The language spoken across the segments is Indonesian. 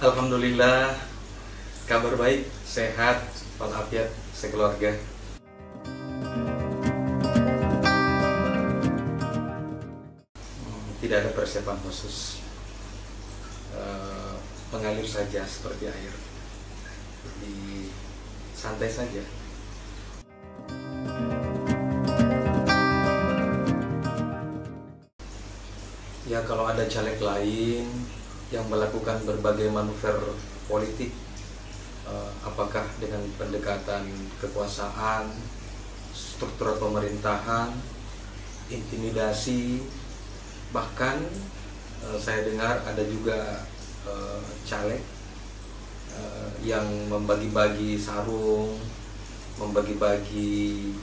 Alhamdulillah, kabar baik, sehat, walafiat, sekeluarga. Tidak ada persiapan khusus, mengalir saja seperti air, di santai saja. Ya, kalau ada caleg lain yang melakukan berbagai manuver politik, apakah dengan pendekatan kekuasaan, struktur pemerintahan, intimidasi, bahkan saya dengar ada juga caleg yang membagi-bagi sarung, membagi-bagi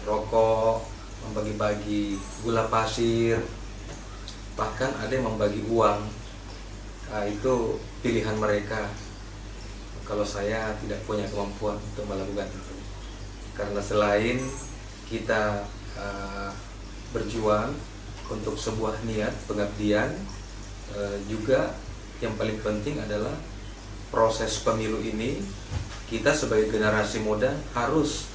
rokok, membagi-bagi gula pasir, bahkan ada yang membagi uang. Nah, itu pilihan mereka. Kalau saya tidak punya kemampuan untuk melakukan itu, karena selain kita berjuang untuk sebuah niat pengabdian, juga yang paling penting adalah proses pemilu ini kita sebagai generasi muda harus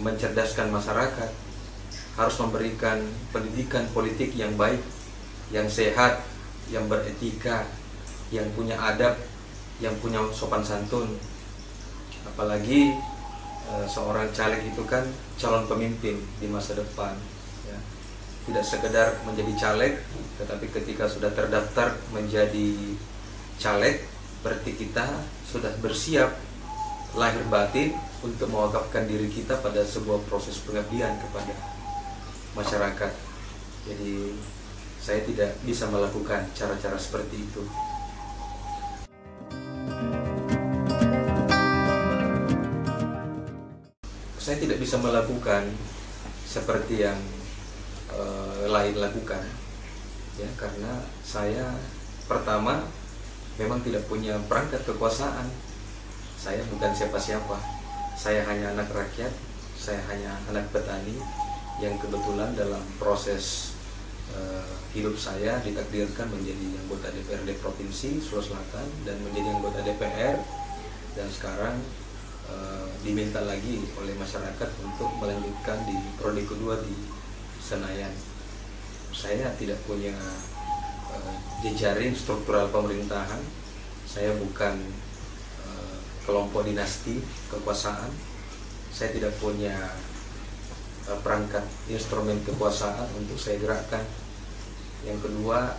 mencerdaskan masyarakat, harus memberikan pendidikan politik yang baik, yang sehat, yang beretika, yang punya adab, yang punya sopan santun. Apalagi seorang caleg itu kan calon pemimpin di masa depan, ya. Tidak sekedar menjadi caleg, tetapi ketika sudah terdaftar menjadi caleg, berarti kita sudah bersiap lahir batin untuk mewakafkan diri kita pada sebuah proses pengabdian kepada masyarakat. Jadi saya tidak bisa melakukan cara-cara seperti itu. Saya tidak bisa melakukan seperti yang lain lakukan, ya, karena saya pertama memang tidak punya perangkat kekuasaan. Saya bukan siapa-siapa. Saya hanya anak rakyat. Saya hanya anak petani yang kebetulan dalam proses hidup saya ditakdirkan menjadi anggota DPRD Provinsi Sulawesi Selatan dan menjadi anggota DPR, dan sekarang diminta lagi oleh masyarakat untuk melanjutkan di prodi kedua di Senayan. Saya tidak punya jejaring struktural pemerintahan. Saya bukan kelompok dinasti kekuasaan. Saya tidak punya perangkat instrumen kekuasaan untuk saya gerakkan. Yang kedua,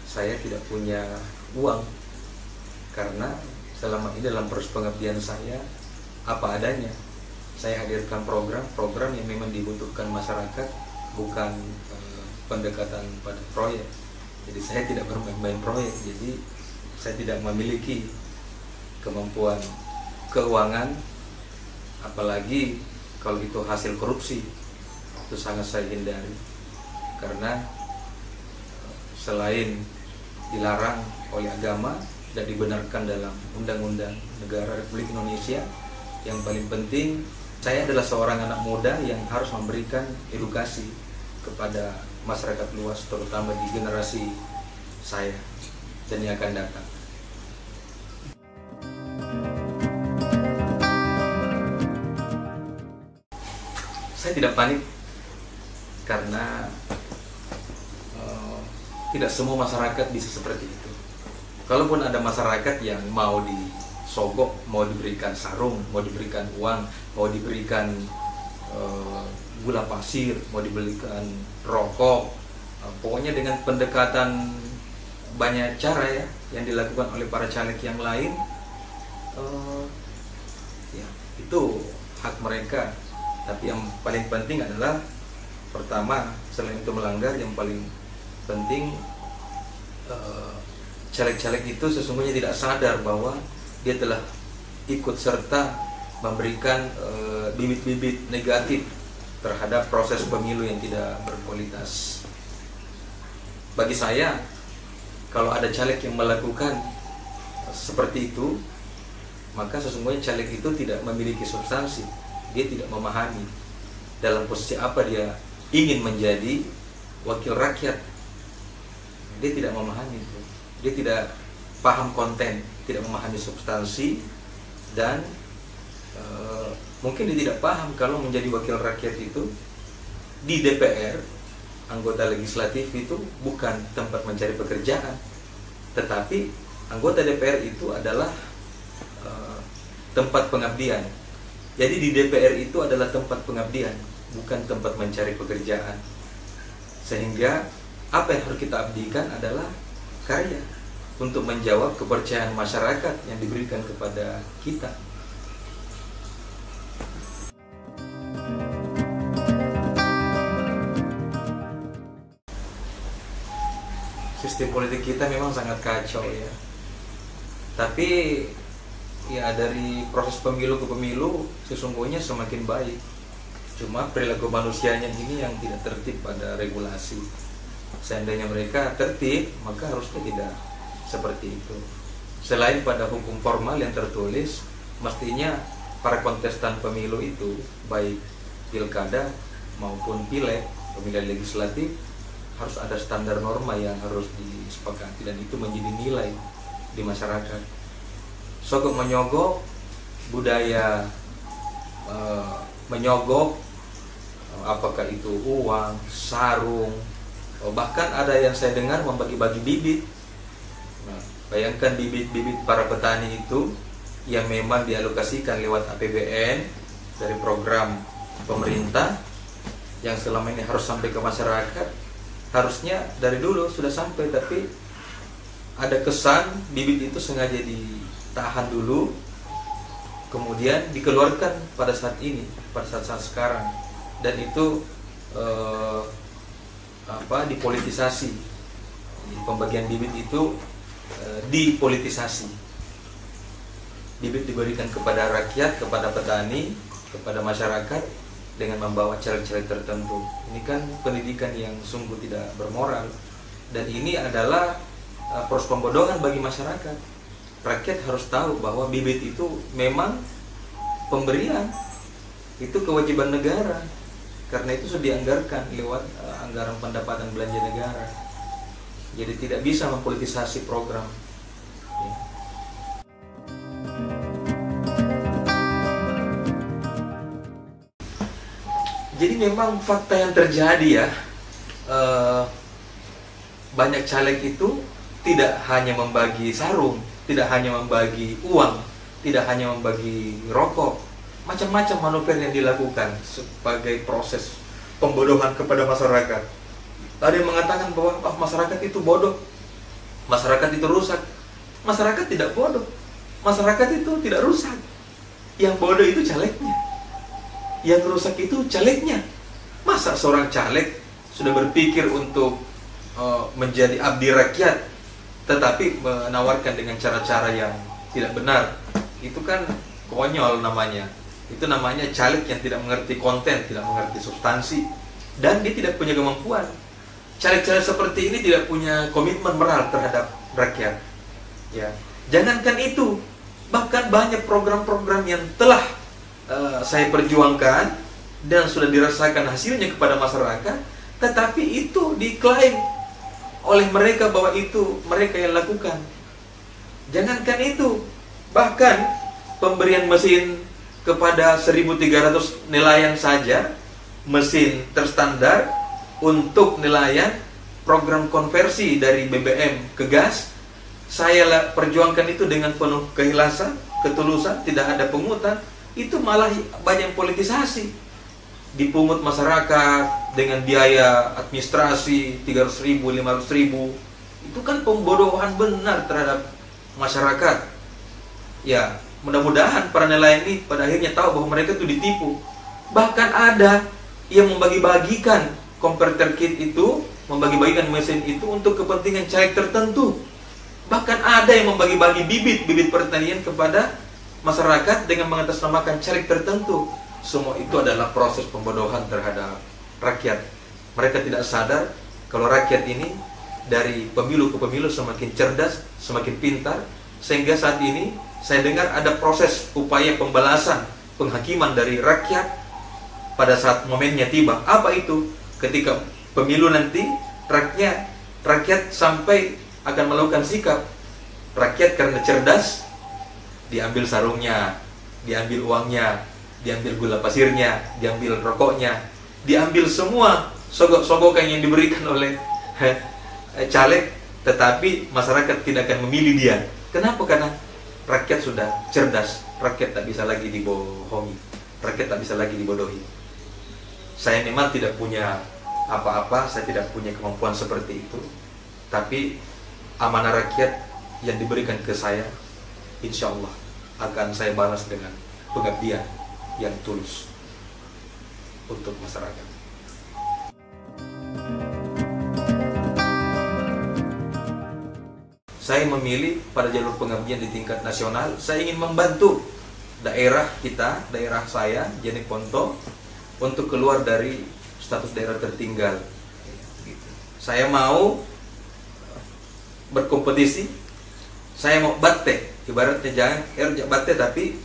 saya tidak punya uang, karena selama ini dalam proses pengabdian saya apa adanya. Saya hadirkan program yang memang dibutuhkan masyarakat, bukan pendekatan pada proyek. Jadi saya tidak bermain-main proyek. Jadi saya tidak memiliki kemampuan keuangan, apalagi kalau itu hasil korupsi. Itu sangat saya hindari, karena selain dilarang oleh agama dan dibenarkan dalam Undang-Undang Negara Republik Indonesia, yang paling penting saya adalah seorang anak muda yang harus memberikan edukasi kepada masyarakat luas, terutama di generasi saya dan yang akan datang. Saya tidak panik, karena tidak semua masyarakat bisa seperti itu. Kalaupun ada masyarakat yang mau disogok, mau diberikan sarung, mau diberikan uang, mau diberikan gula pasir, mau diberikan rokok, pokoknya dengan pendekatan banyak cara, ya, yang dilakukan oleh para caleg yang lain, ya, itu hak mereka. Tapi yang paling penting adalah, pertama, selain itu melanggar, yang paling penting caleg-caleg itu sesungguhnya tidak sadar bahwa dia telah ikut serta memberikan bibit-bibit negatif terhadap proses pemilu yang tidak berkualitas. Bagi saya, kalau ada caleg yang melakukan seperti itu, maka sesungguhnya caleg itu tidak memiliki substansi. Dia tidak memahami dalam posisi apa dia ingin menjadi wakil rakyat. Dia tidak memahami itu. Dia tidak paham konten, tidak memahami substansi, dan mungkin dia tidak paham kalau menjadi wakil rakyat itu di DPR, anggota legislatif itu bukan tempat mencari pekerjaan, tetapi anggota DPR itu adalah tempat pengabdian. Jadi di DPR itu adalah tempat pengabdian, bukan tempat mencari pekerjaan. Sehingga apa yang harus kita abdikan adalah karya untuk menjawab kepercayaan masyarakat yang diberikan kepada kita. Sistem politik kita memang sangat kacau ya. Tapi ya dari proses pemilu ke pemilu sesungguhnya semakin baik. Cuma perilaku manusianya ini yang tidak tertib pada regulasi. Seandainya mereka tertib, maka harusnya tidak seperti itu. Selain pada hukum formal yang tertulis, mestinya para kontestan pemilu itu, baik pilkada maupun pileg, pemilihan legislatif, harus ada standar norma yang harus disepakati, dan itu menjadi nilai di masyarakat. Sogok menyogok, budaya menyogok, apakah itu uang, sarung, bahkan ada yang saya dengar membagi-bagi bibit. Nah, bayangkan bibit-bibit para petani itu yang memang dialokasikan lewat APBN dari program pemerintah yang selama ini harus sampai ke masyarakat. Harusnya dari dulu sudah sampai, tapi ada kesan bibit itu sengaja ditahan dulu, kemudian dikeluarkan pada saat ini, pada saat sekarang, dan itu dipolitisasi. Pembagian bibit itu dipolitisasi. Bibit diberikan kepada rakyat, kepada petani, kepada masyarakat dengan membawa caleg-caleg tertentu. Ini kan pendidikan yang sungguh tidak bermoral, dan ini adalah proses pembodohan bagi masyarakat. Rakyat harus tahu bahwa bibit itu memang pemberian, itu kewajiban negara, karena itu sudah dianggarkan lewat anggaran pendapatan belanja negara. Jadi tidak bisa mempolitisasi program. Ya. Jadi memang fakta yang terjadi ya, banyak caleg itu tidak hanya membagi sarung, tidak hanya membagi uang, tidak hanya membagi rokok, macam-macam manuver yang dilakukan sebagai proses pembodohan kepada masyarakat. Ada yang mengatakan bahwa masyarakat itu bodoh, masyarakat itu rusak. Masyarakat tidak bodoh, masyarakat itu tidak rusak. Yang bodoh itu calegnya, yang rusak itu calegnya. Masa seorang caleg sudah berpikir untuk menjadi abdi rakyat, tetapi menawarkan dengan cara-cara yang tidak benar? Itu kan konyol namanya. Itu namanya caleg yang tidak mengerti konten, tidak mengerti substansi, dan dia tidak punya kemampuan. Caleg-caleg seperti ini tidak punya komitmen moral terhadap rakyat. Ya, jangankan itu, bahkan banyak program-program yang telah saya perjuangkan dan sudah dirasakan hasilnya kepada masyarakat, tetapi itu diklaim oleh mereka bahwa itu mereka yang lakukan. Jangankan itu, bahkan pemberian mesin kepada 1.300 nelayan saja, mesin terstandar untuk nelayan, program konversi dari BBM ke gas, saya perjuangkan itu dengan penuh keikhlasan, ketulusan, tidak ada pungutan. Itu malah banyak politisasi, dipungut masyarakat dengan biaya administrasi 300.000, 500.000. Itu kan pembodohan benar terhadap masyarakat. Ya, mudah-mudahan para nelayan ini pada akhirnya tahu bahwa mereka itu ditipu. Bahkan ada yang membagi-bagikan converter kit itu, membagi-bagikan mesin itu untuk kepentingan caleg tertentu. Bahkan ada yang membagi-bagi bibit pertanian kepada masyarakat dengan mengatasnamakan caleg tertentu. Semua itu adalah proses pembodohan terhadap rakyat. Mereka tidak sadar kalau rakyat ini dari pemilu ke pemilu semakin cerdas, semakin pintar, sehingga saat ini saya dengar ada proses upaya pembalasan, penghakiman dari rakyat pada saat momennya tiba. Apa itu? Ketika pemilu nanti, rakyat sampai akan melakukan sikap Rakyat karena cerdas, diambil sarungnya, diambil uangnya, diambil gula pasirnya, diambil rokoknya, diambil semua sogok-sogokan yang diberikan oleh caleg, tetapi masyarakat tidak akan memilih dia. Kenapa? Karena rakyat sudah cerdas, rakyat tak bisa lagi dibohongi, rakyat tak bisa lagi dibodohi. Saya memang tidak punya apa-apa, saya tidak punya kemampuan seperti itu, tapi amanah rakyat yang diberikan ke saya, insya Allah akan saya balas dengan pengabdian yang tulus untuk masyarakat. Saya memilih pada jalur pengabdian di tingkat nasional. Saya ingin membantu daerah kita, daerah saya, Jeneponto, untuk keluar dari status daerah tertinggal. Saya mau berkompetisi, saya mau batte, ibaratnya jangan erjak batte tapi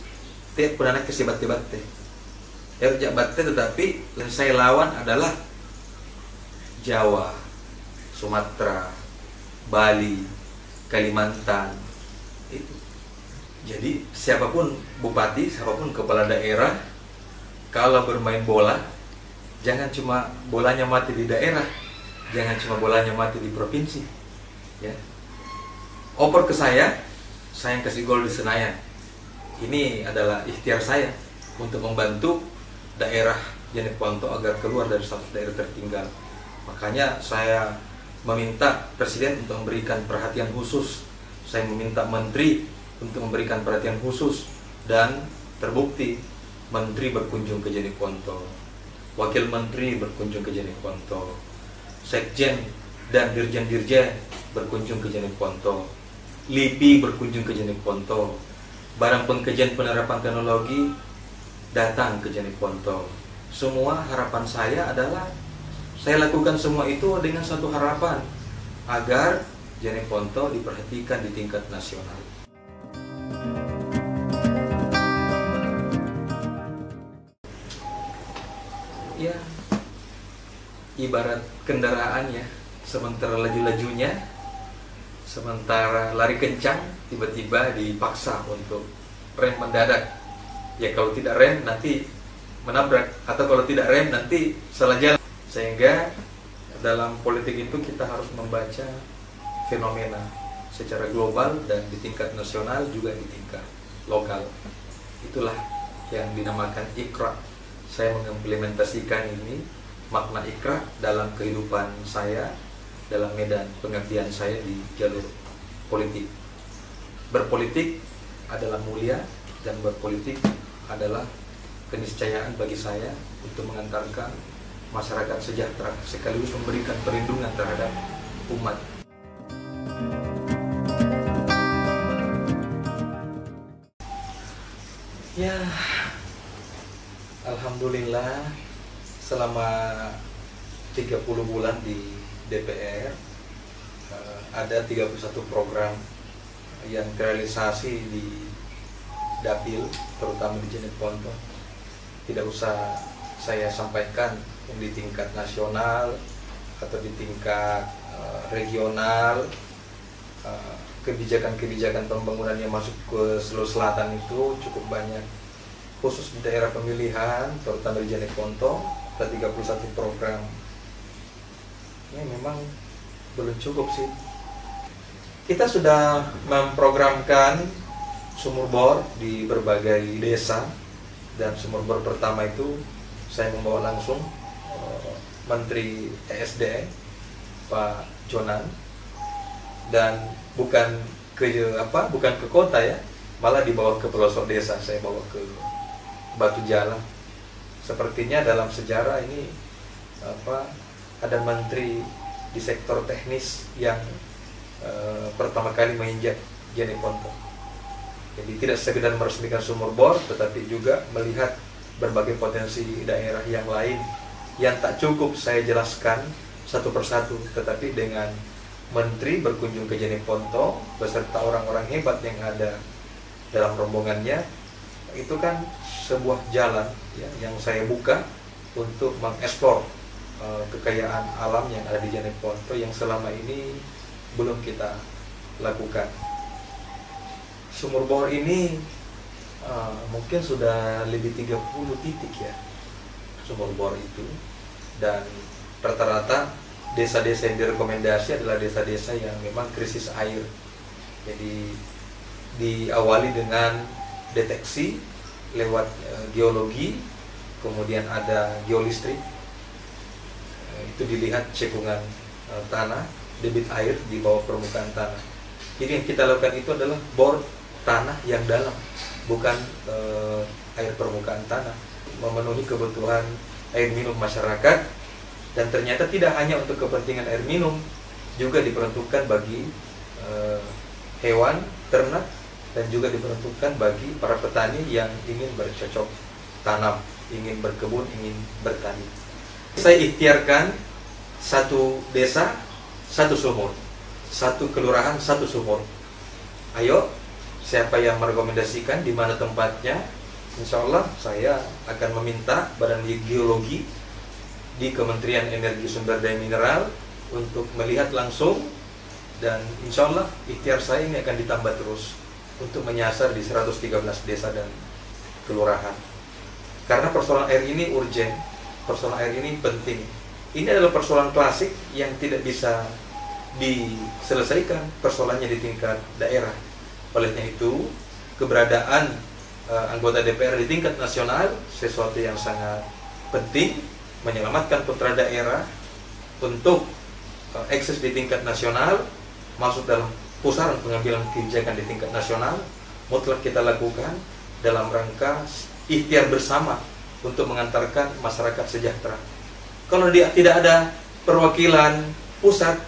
tiap pernah ke si batte-batte. Erjak batte tetapi yang saya lawan adalah Jawa, Sumatera, Bali, Kalimantan. Itu. Jadi siapapun bupati, siapapun kepala daerah, kalau bermain bola, jangan cuma bolanya mati di daerah, jangan cuma bolanya mati di provinsi. Ya. Oper ke saya yang kasih gol di Senayan. Ini adalah ikhtiar saya untuk membantu daerah Jeneponto agar keluar dari status daerah tertinggal. Makanya saya meminta Presiden untuk memberikan perhatian khusus. Saya meminta Menteri untuk memberikan perhatian khusus. Dan terbukti Menteri berkunjung ke Jeneponto, Wakil Menteri berkunjung ke Jeneponto, Sekjen dan Dirjen-Dirjen berkunjung ke Jeneponto, LIPI berkunjung ke Jeneponto, Badan Pengkajian Penerapan Teknologi datang ke Jeneponto. Semua harapan saya adalah saya lakukan semua itu dengan satu harapan, agar Jeneponto diperhatikan di tingkat nasional. Ya, ibarat kendaraan ya, sementara laju-lajunya, sementara lari kencang, tiba-tiba dipaksa untuk rem mendadak. Ya kalau tidak rem nanti menabrak, atau kalau tidak rem nanti salah jalan. Sehingga dalam politik itu kita harus membaca fenomena secara global dan di tingkat nasional juga di tingkat lokal. Itulah yang dinamakan Iqra. Saya mengimplementasikan ini, makna Iqra dalam kehidupan saya, dalam medan pengabdian saya di jalur politik. Berpolitik adalah mulia, dan berpolitik adalah keniscayaan bagi saya untuk mengantarkan masyarakat sejahtera sekaligus memberikan perlindungan terhadap umat. Ya, alhamdulillah selama 30 bulan di DPR ada 31 program yang terrealisasi di Dapil, terutama di Jeneponto. Tidak usah saya sampaikan di tingkat nasional atau di tingkat regional. Kebijakan-kebijakan pembangunan yang masuk ke Sulawesi Selatan itu cukup banyak, khusus di daerah pemilihan, terutama di Jeneponto ada 31 program. Ini memang belum cukup sih. Kita sudah memprogramkan sumur bor di berbagai desa, dan sumur bor pertama itu saya membawa langsung Menteri ESDM Pak Jonan, dan bukan ke kota ya, malah dibawa ke pelosok desa. Saya bawa ke Batu Jalan. Sepertinya dalam sejarah ini ada menteri di sektor teknis yang pertama kali menginjak Jeneponto. Jadi tidak sekedar meresmikan sumur bor, tetapi juga melihat berbagai potensi daerah yang lain yang tak cukup saya jelaskan satu persatu, tetapi dengan menteri berkunjung ke Jeneponto beserta orang-orang hebat yang ada dalam rombongannya, itu kan sebuah jalan ya, yang saya buka untuk mengeksplor kekayaan alam yang ada di Jeneponto yang selama ini belum kita lakukan. sumur bor ini mungkin sudah lebih 30 titik ya sumur bor itu, dan rata-rata desa-desa yang direkomendasi adalah desa-desa yang memang krisis air. Jadi diawali dengan deteksi lewat geologi, kemudian ada geolistrik, itu dilihat cekungan tanah, debit air di bawah permukaan tanah. Jadi yang kita lakukan itu adalah bor tanah yang dalam, bukan air permukaan tanah, memenuhi kebutuhan air minum masyarakat. Dan ternyata tidak hanya untuk kepentingan air minum, juga diperuntukkan bagi hewan, ternak, dan juga diperuntukkan bagi para petani yang ingin bercocok tanam, ingin berkebun, ingin bertani. Saya ikhtiarkan satu desa, satu sumur, satu kelurahan, satu sumur. Ayo, siapa yang merekomendasikan di mana tempatnya, insya Allah saya akan meminta Badan Geologi di Kementerian Energi Sumber Daya Mineral untuk melihat langsung, dan insya Allah ikhtiar saya ini akan ditambah terus untuk menyasar di 113 desa dan kelurahan. Karena persoalan air ini urgent, persoalan air ini penting. Ini adalah persoalan klasik yang tidak bisa diselesaikan persoalannya di tingkat daerah. Olehnya itu, keberadaan anggota DPR di tingkat nasional sesuatu yang sangat penting, menyelamatkan putra daerah untuk eksis di tingkat nasional, masuk dalam pusaran pengambilan kebijakan di tingkat nasional, mutlak kita lakukan dalam rangka ikhtiar bersama untuk mengantarkan masyarakat sejahtera. Kalau tidak ada perwakilan pusat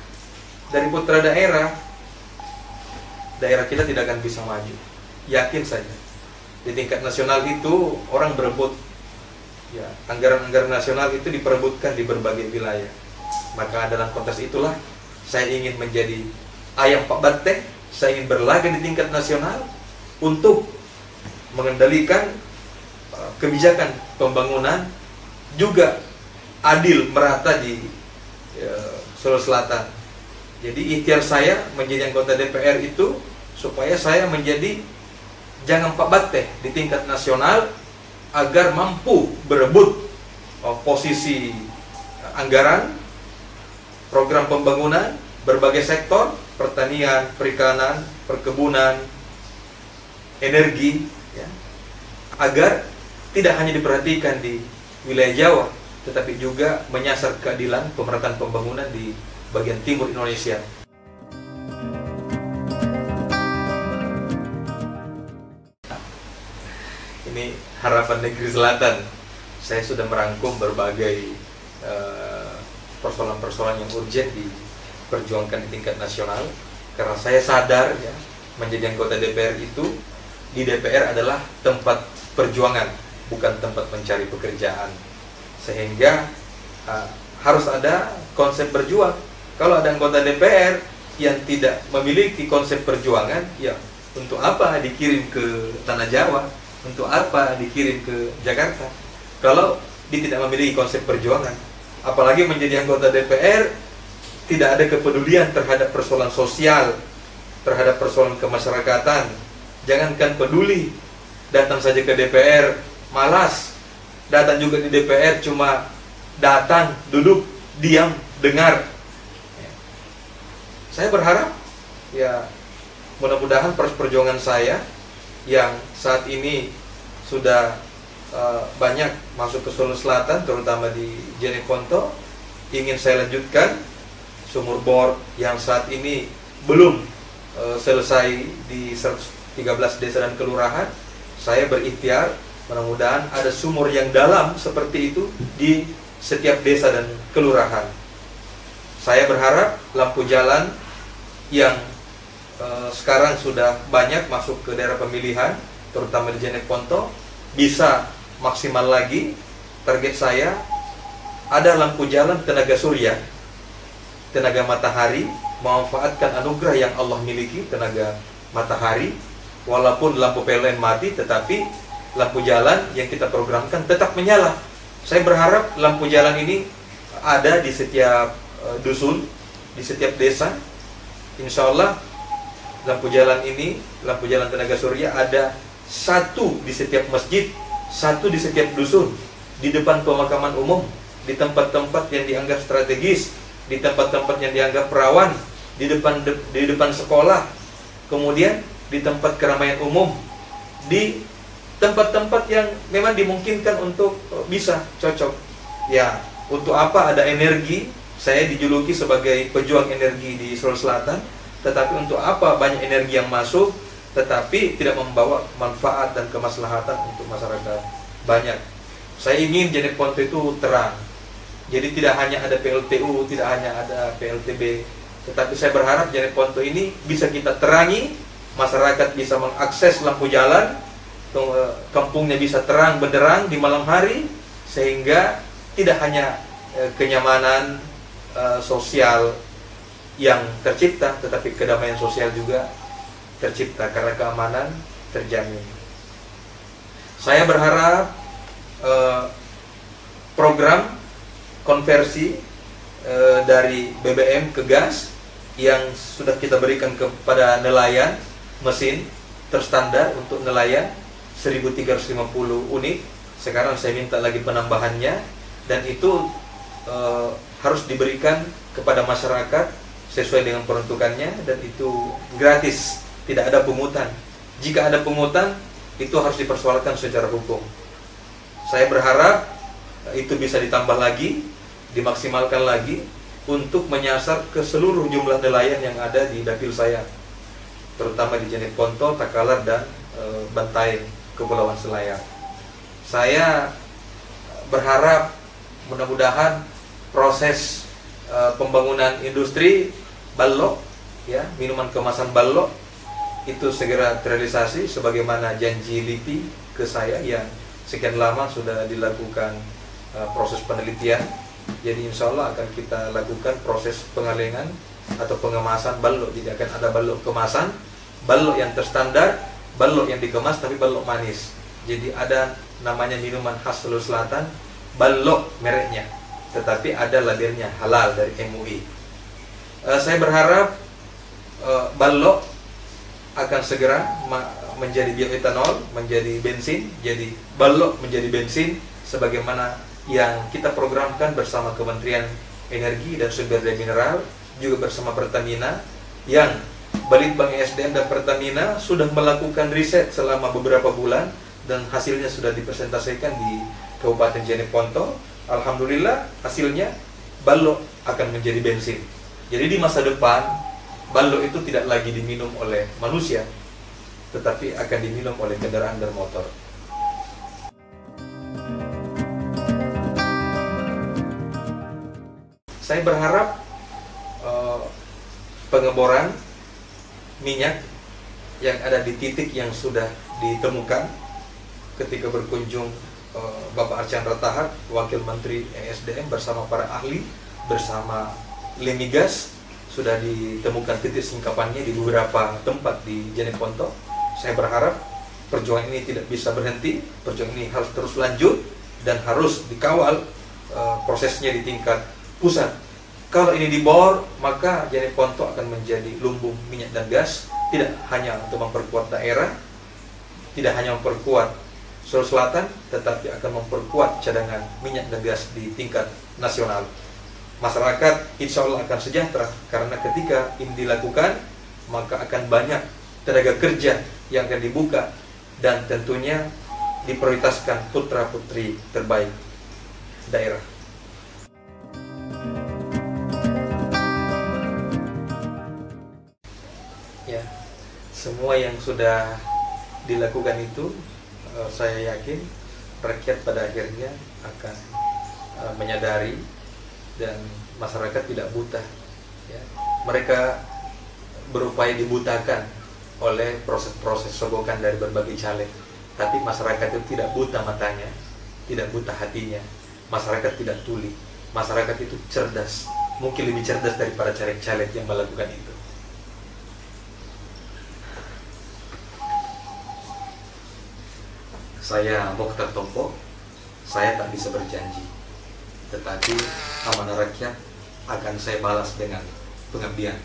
dari putra daerah, daerah kita tidak akan bisa maju. Yakin saja. Di tingkat nasional itu orang berebut, ya, anggaran-anggaran nasional itu diperebutkan di berbagai wilayah. Maka dalam konteks itulah saya ingin menjadi ayam Pak Banteng. Saya ingin berlaga di tingkat nasional untuk mengendalikan kebijakan pembangunan juga adil merata di Sulawesi Selatan. Jadi ikhtiar saya menjadi anggota DPR itu supaya saya menjadi jangan Pak Banteng di tingkat nasional, agar mampu berebut posisi anggaran, program pembangunan, berbagai sektor, pertanian, perikanan, perkebunan, energi, ya, agar tidak hanya diperhatikan di wilayah Jawa, tetapi juga menyasar keadilan pemerataan pembangunan di bagian timur Indonesia. Ini harapan negeri selatan. Saya sudah merangkum berbagai persoalan-persoalan yang urgent diperjuangkan di tingkat nasional. Karena saya sadar, ya, menjadi anggota DPR itu, di DPR adalah tempat perjuangan, bukan tempat mencari pekerjaan. Sehingga harus ada konsep berjuang. Kalau ada anggota DPR yang tidak memiliki konsep perjuangan, ya untuk apa dikirim ke Tanah Jawa? Untuk apa dikirim ke Jakarta kalau dia tidak memiliki konsep perjuangan? Apalagi menjadi anggota DPR tidak ada kepedulian terhadap persoalan sosial, terhadap persoalan kemasyarakatan. Jangankan peduli, datang saja ke DPR malas. Datang juga di DPR cuma datang, duduk, diam, dengar. Saya berharap, ya, mudah-mudahan perjuangan saya yang saat ini sudah banyak masuk ke Sulawesi Selatan, terutama di Jeneponto, ingin saya lanjutkan. Sumur bor yang saat ini belum selesai di 113 desa dan kelurahan, saya berikhtiar mudah-mudahan ada sumur yang dalam seperti itu di setiap desa dan kelurahan. Saya berharap lampu jalan yang sekarang sudah banyak masuk ke daerah pemilihan, terutama di Jeneponto, bisa maksimal lagi. Target saya ada lampu jalan tenaga surya, tenaga matahari, memanfaatkan anugerah yang Allah miliki, tenaga matahari. Walaupun lampu PLN mati, tetapi lampu jalan yang kita programkan tetap menyala. Saya berharap lampu jalan ini ada di setiap dusun, di setiap desa. Insya Allah lampu jalan ini, lampu jalan tenaga surya ada satu di setiap masjid, satu di setiap dusun, di depan pemakaman umum, di tempat-tempat yang dianggap strategis, di tempat-tempat yang dianggap rawan, di depan sekolah, kemudian di tempat keramaian umum, di tempat-tempat yang memang dimungkinkan untuk bisa cocok. Ya, untuk apa ada energi? Saya dijuluki sebagai pejuang energi di Sulawesi Selatan. Tetapi untuk apa banyak energi yang masuk, tetapi tidak membawa manfaat dan kemaslahatan untuk masyarakat banyak. Saya ingin Jenet Ponto itu terang. Jadi tidak hanya ada PLTU, tidak hanya ada PLTB, tetapi saya berharap Jenet Ponto ini bisa kita terangi, masyarakat bisa mengakses lampu jalan, kampungnya bisa terang benderang di malam hari, sehingga tidak hanya kenyamanan sosial yang tercipta, tetapi kedamaian sosial juga tercipta karena keamanan terjamin. Saya berharap program konversi dari BBM ke gas yang sudah kita berikan kepada nelayan, mesin terstandar untuk nelayan 1350 unit. Sekarang saya minta lagi penambahannya, dan itu harus diberikan kepada masyarakat sesuai dengan peruntukannya, dan itu gratis, tidak ada pungutan. Jika ada pungutan, itu harus dipersoalkan secara hukum. Saya berharap itu bisa ditambah lagi, dimaksimalkan lagi untuk menyasar ke seluruh jumlah nelayan yang ada di dapil saya, terutama di Jenet Ponto, Takalar, dan Bantaeng, Kepulauan Selayar. Saya berharap mudah-mudahan proses pembangunan industri balok, ya, minuman kemasan balok itu segera terrealisasi sebagaimana janji LIPI ke saya yang sekian lama sudah dilakukan proses penelitian. Jadi insya Allah akan kita lakukan proses pengalengan atau pengemasan balok. Jadi akan ada balok kemasan, balok yang terstandar, balok yang dikemas tapi balok manis. Jadi ada namanya minuman khas Sulawesi Selatan, balok mereknya, tetapi ada labelnya halal dari MUI. Saya berharap balok akan segera menjadi bioetanol, menjadi bensin, jadi balok menjadi bensin, sebagaimana yang kita programkan bersama Kementerian Energi dan Sumber Daya Mineral, juga bersama Pertamina, yang Balitbang ESDM dan Pertamina sudah melakukan riset selama beberapa bulan, dan hasilnya sudah dipresentasikan di Kabupaten Jenet Ponto. Alhamdulillah hasilnya balok akan menjadi bensin. Jadi di masa depan balok itu tidak lagi diminum oleh manusia, tetapi akan diminum oleh kendaraan bermotor. Saya berharap pengeboran minyak yang ada di titik yang sudah ditemukan ketika berkunjung Bapak Archandra Tahar, Wakil Menteri ESDM bersama para ahli, bersama Lemigas, sudah ditemukan titik singkapannya di beberapa tempat di Jenet Ponto. Saya berharap perjuangan ini tidak bisa berhenti, perjuangan ini harus terus lanjut dan harus dikawal prosesnya di tingkat pusat. Kalau ini dibor, maka Jenet Ponto akan menjadi lumbung minyak dan gas, tidak hanya untuk memperkuat daerah, tidak hanya memperkuat Sulawesi Selatan, tetapi akan memperkuat cadangan minyak dan gas di tingkat nasional. Masyarakat insya Allah akan sejahtera, karena ketika ini dilakukan, maka akan banyak tenaga kerja yang akan dibuka, dan tentunya diprioritaskan putra-putri terbaik daerah. Ya, semua yang sudah dilakukan itu, saya yakin rakyat pada akhirnya akan menyadari, dan masyarakat tidak buta, ya. Mereka berupaya dibutakan oleh proses-proses sogokan dari berbagai caleg, tapi masyarakat itu tidak buta matanya, tidak buta hatinya. Masyarakat tidak tuli, masyarakat itu cerdas, mungkin lebih cerdas daripada caleg-caleg yang melakukan itu. Saya Mokhtar Tompo, saya tak bisa berjanji, tetapi amanah rakyat akan saya balas dengan pengabdian.